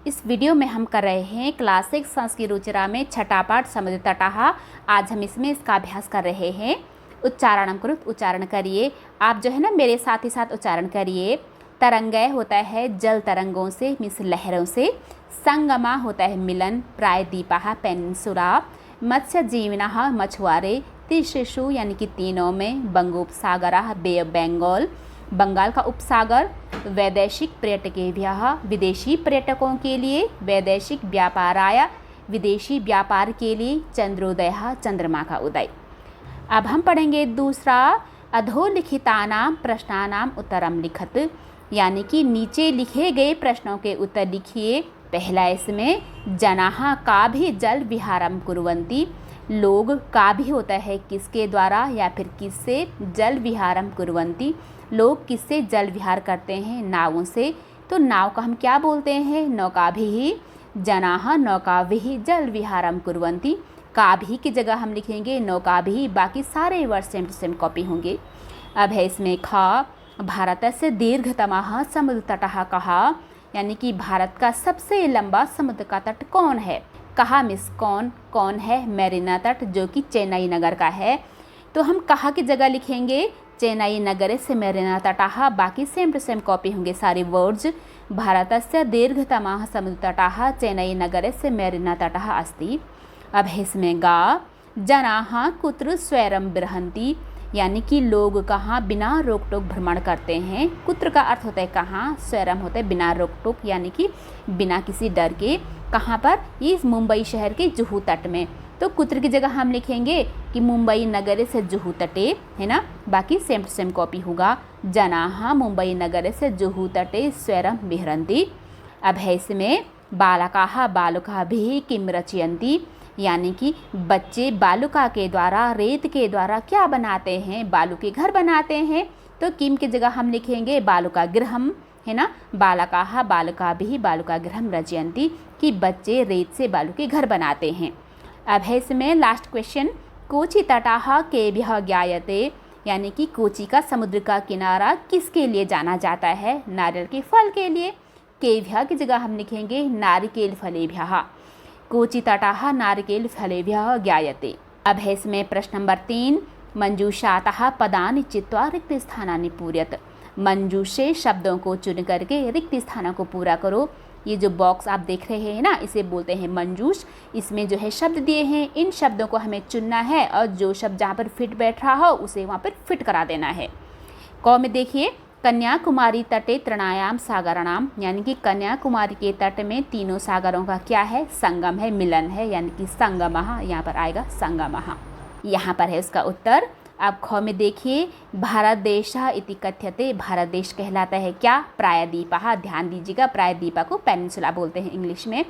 इस वीडियो में हम कर रहे हैं क्लास 6 संस्कृत रुचिरा में छठा पाठ समुद्र तटः। आज हम इसमें इसका अभ्यास कर रहे हैं। उच्चारण करो, उच्चारण करिए। आप जो है ना मेरे साथ ही साथ उच्चारण करिए। तरंगय होता है जल तरंगों से मीन्स लहरों से। संगमा होता है मिलन, प्रायद्वीपः पेनिनसुला। मत्स्य जीविनः मछुआरे। तिसृषु यानी कि तीनों में। बंगोपसागरः बे ऑफ बंगाल, बंगाल का उपसागर। वैदेशिक पर्यटकेभ्यः विदेशी पर्यटकों के लिए। वैदेशिक व्यापाराय विदेशी व्यापार के लिए। चंद्रोदयः चंद्रमा का उदय। अब हम पढ़ेंगे दूसरा, अधोलिखितानां प्रश्नानां उत्तरम लिखत, यानी कि नीचे लिखे गए प्रश्नों के उत्तर लिखिए। पहला इसमें जनाः का भी जल विहारम कुर्वन्ति। लोग का भी होता है किसके द्वारा या फिर किससे। जल विहारम कुर्वन्ति, लोग किससे जल विहार करते हैं, नावों से। तो नाव का हम क्या बोलते हैं, नौकाभिः। जनाः नौकाभिः जल विहारम कुर्वन्ति। का भी की जगह हम लिखेंगे नौकाभिः, बाकी सारे word same to same copy होंगे। अब है इसमें ख, भारतस्य दीर्घतमः समुद्र तटः कः, यानी कि भारत का सबसे लंबा समुद्र का तट कौन है। कहा मिस कौन, कौन है, मेरिना तट जो कि चेन्नई नगर का है। तो हम कहा की जगह लिखेंगे चेन्नई नगरे से मेरिना तटः, बाकी सेम टू सेम कॉपी होंगे सारे वर्ड्स। भारतस्य दीर्घतमः समुद्र तटः चेन्नई नगरे से मेरिना तटः अस्ति। अब है इसमें गा, जनाः कुत्र स्वैरं विहरन्ति, यानी कि लोग कहाँ बिना रोक टोक भ्रमण करते हैं। कुत्र का अर्थ होता है कहाँ, स्वैरम होता है बिना रोक टोक यानी कि बिना किसी डर के। कहाँ पर, ये मुंबई शहर के जुहू तट में। तो कुत्र की जगह हम लिखेंगे कि मुंबई नगरे से जुहू तटे, है ना, बाकी सेम टू सेम कॉपी होगा। जनाः मुंबई नगरे से जुहू तटे स्वैरं विहरन्ति। अब है इसमें बालकाः बालुकाभिः किं रचयन्ति, यानी कि बच्चे बालुका के द्वारा, रेत के द्वारा क्या बनाते हैं, बालू के घर बनाते हैं। तो किम की जगह हम लिखेंगे बालुका गृहम, है ना। बालकाः बालुकाभिः बालुका गृहम रचयन्ति, कि बच्चे रेत से बालू के घर बनाते हैं। अब है इसमें लास्ट क्वेश्चन, कोची तटाः केभ्यः ज्ञायते, यानी कि कोची का समुद्र का किनारा किसके लिए जाना जाता है, नारियल के फल के लिए। केभ्यः की जगह हम लिखेंगे नारिकेल फलेभ्यः। कोची तटाः नारिकेल फलेभ्यः ज्ञायते। अब है इसमें प्रश्न नंबर 3, मंजूषातः पदानि चित्वा रिक्त स्थानानि पूरयत। मंजूषे शब्दों को चुन करके रिक्त स्थानों को पूरा करो। ये जो बॉक्स आप देख रहे हैं ना, इसे बोलते हैं मंजूष। इसमें जो है शब्द दिए हैं, इन शब्दों को हमें चुनना है और जो शब्द जहाँ पर फिट बैठ रहा हो उसे वहाँ पर फिट करा देना है। क में देखिए, कन्याकुमारी तटे तृणायाम सागराणाम, यानी कि कन्याकुमारी के तट में तीनों सागरों का क्या है, संगम है, मिलन है, यानी कि संगमः, यहाँ पर आएगा संगमः। यहाँ पर है उसका उत्तर। अब ख में देखिए, भारत देशः इति कथ्यते, भारत देश कहलाता है क्या, प्रायद्वीपः। ध्यान दीजिएगा, प्रायद्वीप को पेनिनसुला बोलते हैं इंग्लिश में।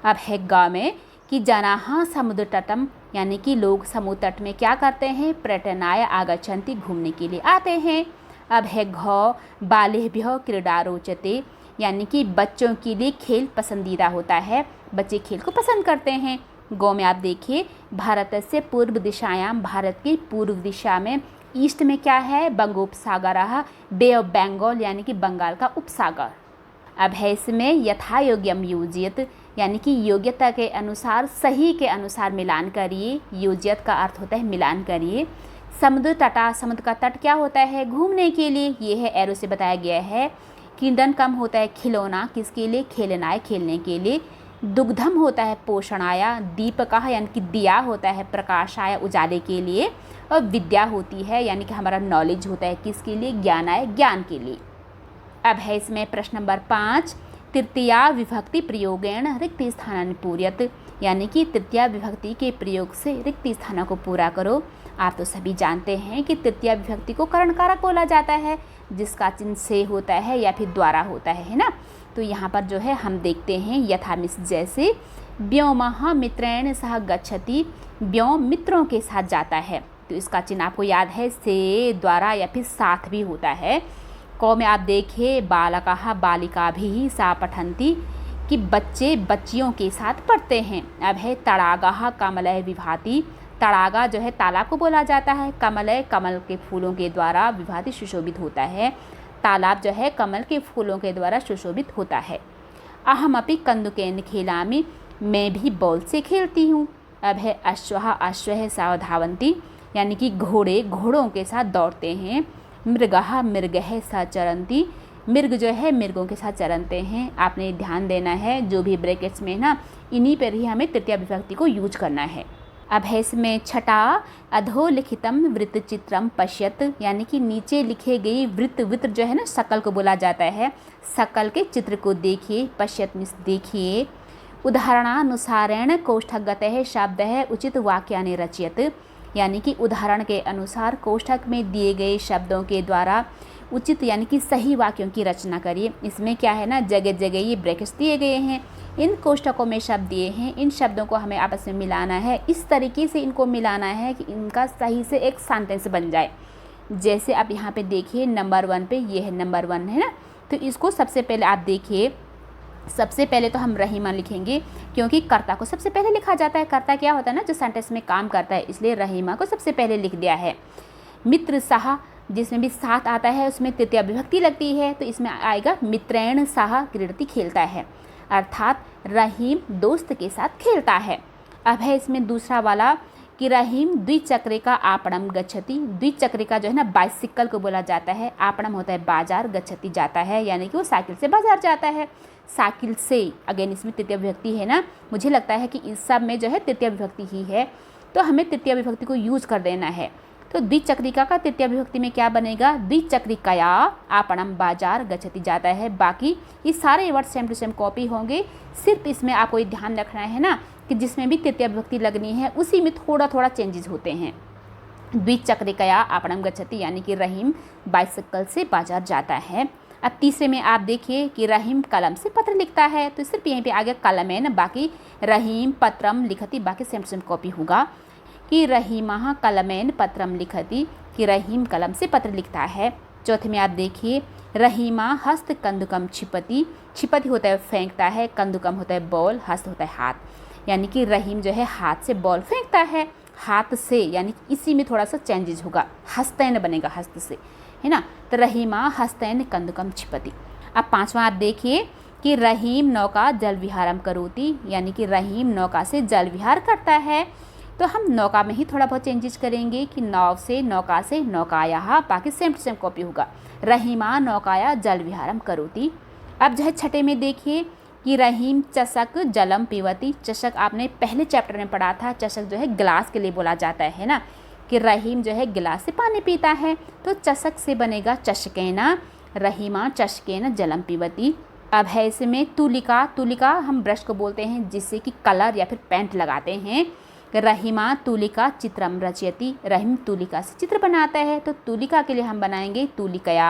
अब है ग में कि जनाः समुद्र तटम, यानी कि लोग समुद्र तट में क्या करते हैं, पर्यटनाय आगच्छन्ति, घूमने के लिए आते हैं। अब है घ, बालेभ्यः क्रीडा रोचते, यानी कि बच्चों के लिए खेल पसंदीदा होता है, बच्चे खेल को पसंद करते हैं। गौ में आप देखिए, भारत से पूर्व दिशायां, भारत की पूर्व दिशा में, ईस्ट में क्या है, बंगोपसागरः बे ऑफ बंगाल, यानी कि बंगाल का उपसागर। अब है इसमें यथा योग्यम योजयत, यानी कि योग्यता के अनुसार, सही के अनुसार मिलान करिए। योजयत का अर्थ होता है मिलान करिए। समुद्र तटा, समुद्र का तट क्या होता है, घूमने के लिए, ये है एरो से बताया गया है। क्रीडन कम होता है खिलौना, किसके लिए, खेलनाय, खेलने के लिए। दुग्धम होता है पोषणाया। दीपकः यानी कि दिया होता है प्रकाशाय, उजाले के लिए। और विद्या होती है यानी कि हमारा नॉलेज होता है किसके लिए, ज्ञानाय, ज्ञान के लिए। अब है इसमें प्रश्न नंबर 5, तृतीया विभक्ति प्रयोगेण रिक्त स्थानानि पूरयत, यानी कि तृतीया विभक्ति के प्रयोग से रिक्त स्थानों को पूरा करो। आप तो सभी जानते हैं कि तृतीया विभक्ति को करण कारक बोला जाता है, जिसका चिन्ह से होता है या फिर द्वारा होता है ना। तो यहाँ पर जो है हम देखते हैं यथा मिस जैसे, व्योमः मित्रेण सह गच्छति, व्योम मित्रों के साथ जाता है। तो इसका चिन्ह आपको याद है, से, द्वारा या फिर साथ भी होता है। क में आप देखिए, बालकाः बालिकाभिः सा पठन्ति, कि बच्चे बच्चियों के साथ पढ़ते हैं। अब है तडागाः कमलैः विभाति, तड़ागा जो है तालाब को बोला जाता है। कमलय, कमल के फूलों के द्वारा विभाति सुशोभित होता है। तालाब जो है कमल के फूलों के द्वारा सुशोभित होता है। अहमपि कन्दुकेन खेलामि, मैं भी बॉल से खेलती हूँ। अब है अश्वः अश्वः सावधावन्ति, यानी कि घोड़े घोड़ों के साथ दौड़ते हैं। मृगः मृगः स चरन्ति, मृग जो है मृगों के साथ चरनते हैं। आपने ध्यान देना है जो भी ब्रैकेट्स में ना, इन्हीं पर ही हमें तृतीया विभक्ति को यूज करना है। अब है इसमें छठा, अधोलिखितम वृत्तचित्रम पश्यत, यानी कि नीचे लिखे गई वृत्त, वृत्त जो है ना शकल को बोला जाता है, शकल के चित्र को देखिए। पश्यत मीन्स देखिए। उदाहरणानुसारेण कोष्ठकगतः शब्दः उचित वाक्यानि रचयत, यानी कि उदाहरण के अनुसार कोष्ठक में दिए गए शब्दों के द्वारा उचित यानी कि सही वाक्यों की रचना करिए। इसमें क्या है ना, जगह जगह ये ब्रैकेट्स दिए गए हैं, इन कोष्ठकों में शब्द दिए हैं, इन शब्दों को हमें आपस में मिलाना है। इस तरीके से इनको मिलाना है कि इनका सही से एक सेंटेंस बन जाए। जैसे आप यहाँ पे देखिए नंबर 1 पे, ये है नंबर 1 है ना, तो इसको सबसे पहले आप देखिए। सबसे पहले तो हम रहीमा लिखेंगे, क्योंकि कर्ता को सबसे पहले लिखा जाता है। कर्ता क्या होता है ना, जो सेंटेंस में काम करता है, इसलिए रहीमा को सबसे पहले लिख दिया है। मित्र सह, जिसमें भी साथ आता है उसमें तृतीया विभक्ति लगती है, तो इसमें आएगा मित्रेण सह क्रीडति, खेलता है, अर्थात रहीम दोस्त के साथ खेलता है। अब है इसमें दूसरा वाला कि रहीम द्विचक्रिका आपणम गच्छति, द्विचक्रिका जो है ना बाइसिकल को बोला जाता है, आपणम होता है बाजार, गच्छति जाता है, यानी कि वो साइकिल से बाजार जाता है। साइकिल से, अगेन इसमें तृतीय विभक्ति है ना, मुझे लगता है कि इस सब में जो है तृतीय विभक्ति ही है, तो हमें तृतीय विभक्ति को यूज कर देना है। तो द्विचक्रिका का तृतीय विभक्ति में क्या बनेगा, द्विचक्रिकया आपणम बाजार गच्छति जाता है। बाकी ये सारे word same to same copy होंगे, सिर्फ इसमें आपको ये ध्यान रखना है ना कि जिसमें भी तृतीय विभक्ति लगनी है उसी में थोड़ा थोड़ा चेंजेस होते हैं। द्विचक्रिकया आपणम गच्छति, यानी कि रहीम बाइसिकल से बाजार जाता है। अब तीसरे में आप देखिए कि रहीम कलम से पत्र लिखता है, तो सिर्फ यहीं पे आ गया कलमेन, बाकी रहीम पत्रम लिखति, बाकी सेम टू सेम कॉपी होगा कि रहीमा कलमेन पत्रम लिखति, कि रहीम कलम से पत्र लिखता है। चौथे में आप देखिए रहीमा हस्त कंदुकम छिपति, छिपति होता है फेंकता है, कंदुकम होता है बॉल, हस्त होता है हाथ, यानी कि रहीम जो है हाथ से बॉल फेंकता है, हाथ से, यानी कि इसी में थोड़ा सा चेंजेस होगा, हस्तैन बनेगा हस्त से, है ना। तो रहीमा हस्तैन कंदुकम छिपति। अब पांचवा आप देखिए कि रहीम नौका जल विहारम करोति, यानी कि रहीम नौका से जल विहार करता है। तो हम नौका में ही थोड़ा बहुत चेंजेस करेंगे कि नाव से, नौका से नौकाया, बाकी सेम टू सेम कॉपी होगा, रहीमा नौकाया जल विहारम करोति। अब जो है छठे में देखिए कि रहीम चषक जलम पीवती, चषक आपने पहले चैप्टर में पढ़ा था, चषक जो है गिलास के लिए बोला जाता है ना, कि रहीम जो है गिलास से पानी पीता है, तो चषक से बनेगा चषकेना, रहीमा चषकेन जलम पीवती। अब है इसमें तुलिका, तुलिका हम ब्रश को बोलते हैं जिससे कि कलर या फिर पेंट लगाते हैं। रहीमा तुलिका चित्रम रचयति, रहीम तुलिका से चित्र बनाता है, तो तुलिका के लिए हम बनाएंगे तुलिकया,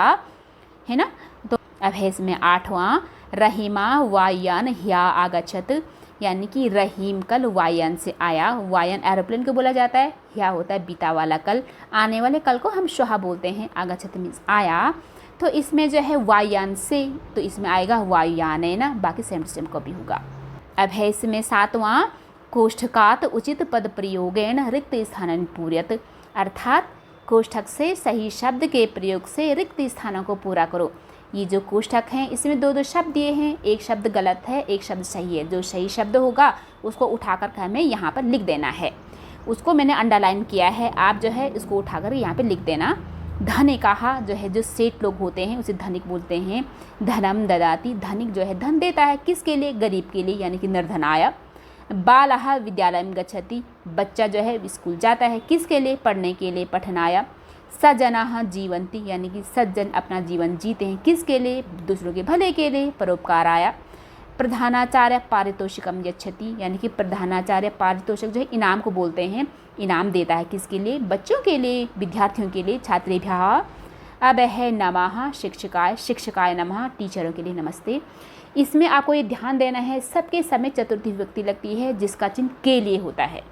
है ना। तो अब है इसमें आठवां रहीमा वायुयान ह्या आगच्छत, यानी कि रहीम कल वायुयान से आया, वायुयान एरोप्लेन को बोला जाता है, ह्या होता है बीता वाला कल, आने वाले कल को हम श्वः बोलते हैं, आगच्छत मीन्स आया। तो इसमें जो है वायुयान से, तो इसमें आएगा वायुयान है ना, बाकी सेम टू सेम कॉपी होगा। अब है इसमें सातवां कोष्ठकात उचित पद प्रयोगेण रिक्त स्थान पूर्यत, अर्थात कोष्ठक से सही शब्द के प्रयोग से रिक्त स्थानों को पूरा करो। ये जो कोष्ठक हैं इसमें दो शब्द दिए हैं, एक शब्द गलत है, एक शब्द सही है। जो सही शब्द होगा उसको उठाकर हमें यहाँ पर लिख देना है, उसको मैंने अंडरलाइन किया है, आप जो है इसको उठाकर यहाँ पे लिख देना। धनिकाहा जो है, जो सेठ लोग होते हैं उसे धनिक बोलते हैं। धनम ददाति, धनिक जो है धन देता है, किसके लिए, गरीब के लिए, यानी कि निर्धनाय। बालः विद्यालयं गच्छति, बच्चा जो है स्कूल जाता है, किसके लिए, पढ़ने के लिए, पठनाय। सज्जनाः जीवन्ति, यानी कि सज्जन अपना जीवन जीते हैं, किसके लिए, दूसरों के भले के लिए, परोपकाराय। प्रधानाचार्य पारितोषिकम यच्छति, यानी कि प्रधानाचार्य पारितोषिक जो है इनाम को बोलते हैं, इनाम देता है, किसके लिए, बच्चों के लिए, विद्यार्थियों के लिए, छात्रेभ्यः। अब है नमः शिक्षकाय, शिक्षकाय नमः, टीचरों के लिए नमस्ते। इसमें आपको ये ध्यान देना है सबके सब में चतुर्थी विभक्ति लगती है जिसका चिन्ह के लिए होता है।